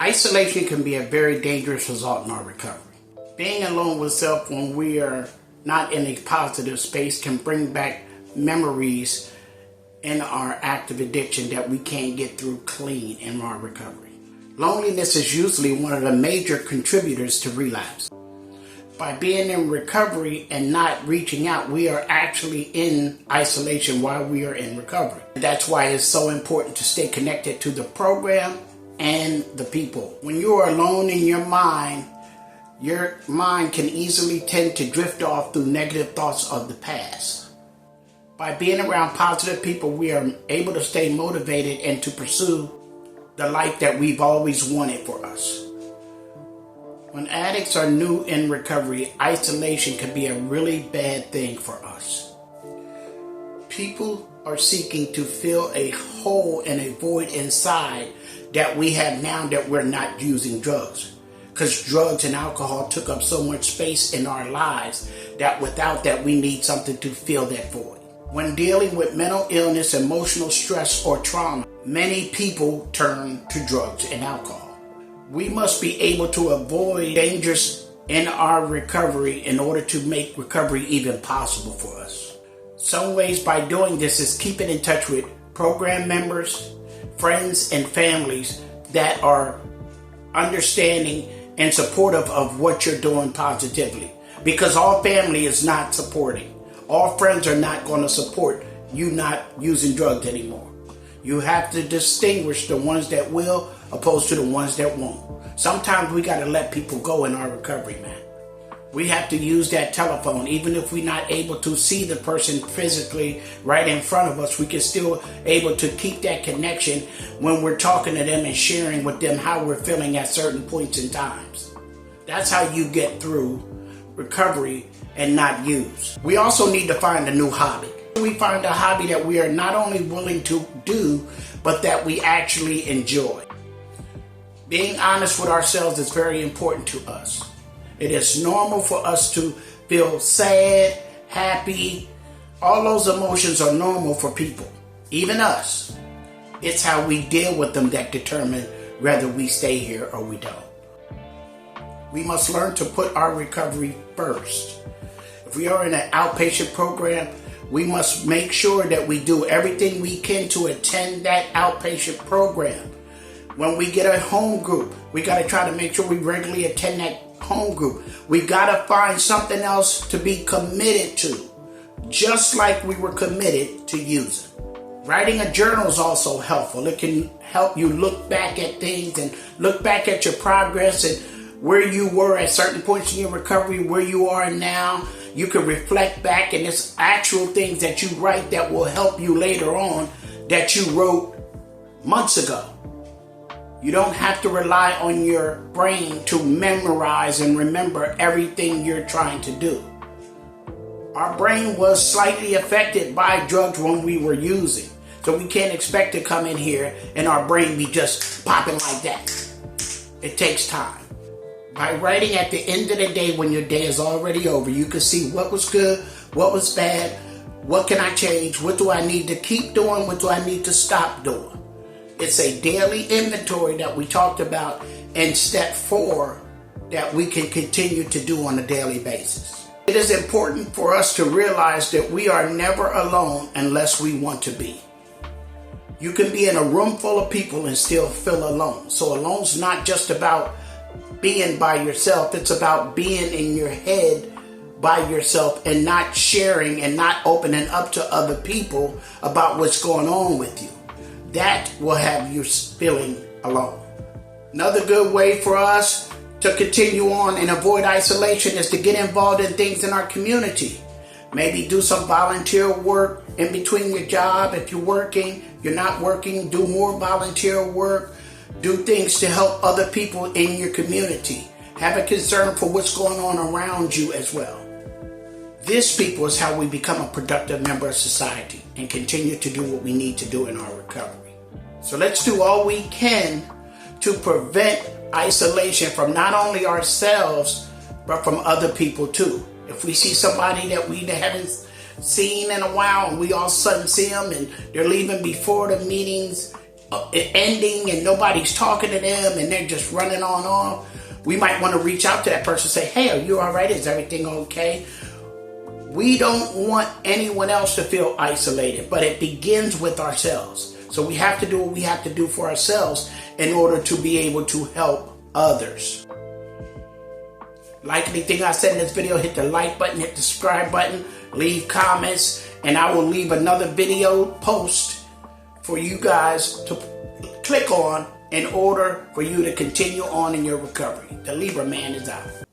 Isolation can be a very dangerous result in our recovery. Being alone with self when we are not in a positive space can bring back memories in our active addiction that we can't get through clean in our recovery. Loneliness is usually one of the major contributors to relapse. By being in recovery and not reaching out, we are actually in isolation while we are in recovery. That's why it's so important to stay connected to the program and the people. When you are alone in your mind can easily tend to drift off through negative thoughts of the past. By being around positive people, we are able to stay motivated and to pursue the life that we've always wanted for us. When addicts are new in recovery, isolation can be a really bad thing for us. People are seeking to fill a hole and a void inside that we have now that we're not using drugs. Because drugs and alcohol took up so much space in our lives that without that we need something to fill that void. When dealing with mental illness, emotional stress, or trauma, many people turn to drugs and alcohol. We must be able to avoid dangers in our recovery in order to make recovery even possible for us. Some ways by doing this is keeping in touch with program members, friends, and families that are understanding and supportive of what you're doing positively. Because all family is not supporting. All friends are not going to support you not using drugs anymore. You have to distinguish the ones that will opposed to the ones that won't. Sometimes we got to let people go in our recovery, man. We have to use that telephone. Even if we're not able to see the person physically right in front of us, we can still able to keep that connection when we're talking to them and sharing with them how we're feeling at certain points in times. That's how you get through recovery and not use. We also need to find a new hobby. We find a hobby that we are not only willing to do, but that we actually enjoy. Being honest with ourselves is very important to us. It is normal for us to feel sad, happy. All those emotions are normal for people, even us. It's how we deal with them that determine whether we stay here or we don't. We must learn to put our recovery first. If we are in an outpatient program, we must make sure that we do everything we can to attend that outpatient program. When we get a home group, we got to try to make sure we regularly attend that home group. We got to find something else to be committed to, just like we were committed to using. Writing a journal is also helpful. It can help you look back at things and look back at your progress and where you were at certain points in your recovery, where you are now. You can reflect back, and it's actual things that you write that will help you later on that you wrote months ago. You don't have to rely on your brain to memorize and remember everything you're trying to do. Our brain was slightly affected by drugs when we were using. So we can't expect to come in here and our brain be just popping like that. It takes time. By writing at the end of the day, when your day is already over, you can see what was good, what was bad, what can I change, what do I need to keep doing, what do I need to stop doing. It's a daily inventory that we talked about in step 4 that we can continue to do on a daily basis. It is important for us to realize that we are never alone unless we want to be. You can be in a room full of people and still feel alone. So alone's not just about being by yourself. It's about being in your head by yourself and not sharing and not opening up to other people about what's going on with you. That will have you feeling alone. Another good way for us to continue on and avoid isolation is to get involved in things in our community. Maybe do some volunteer work in between your job. If you're working, you're not working, do more volunteer work. Do things to help other people in your community. Have a concern for what's going on around you as well. This, people, is how we become a productive member of society and continue to do what we need to do in our recovery. So let's do all we can to prevent isolation from not only ourselves, but from other people too. If we see somebody that we haven't seen in a while and we all of a sudden see them and they're leaving before the meetings, ending and nobody's talking to them and they're just running on off, we might want to reach out to that person and say, hey, are you all right? Is everything okay? We don't want anyone else to feel isolated, but it begins with ourselves. So we have to do what we have to do for ourselves in order to be able to help others. Like anything I said in this video, hit the like button, hit the subscribe button, leave comments, and I will leave another video post for you guys to click on in order for you to continue on in your recovery. The Libra Man is out.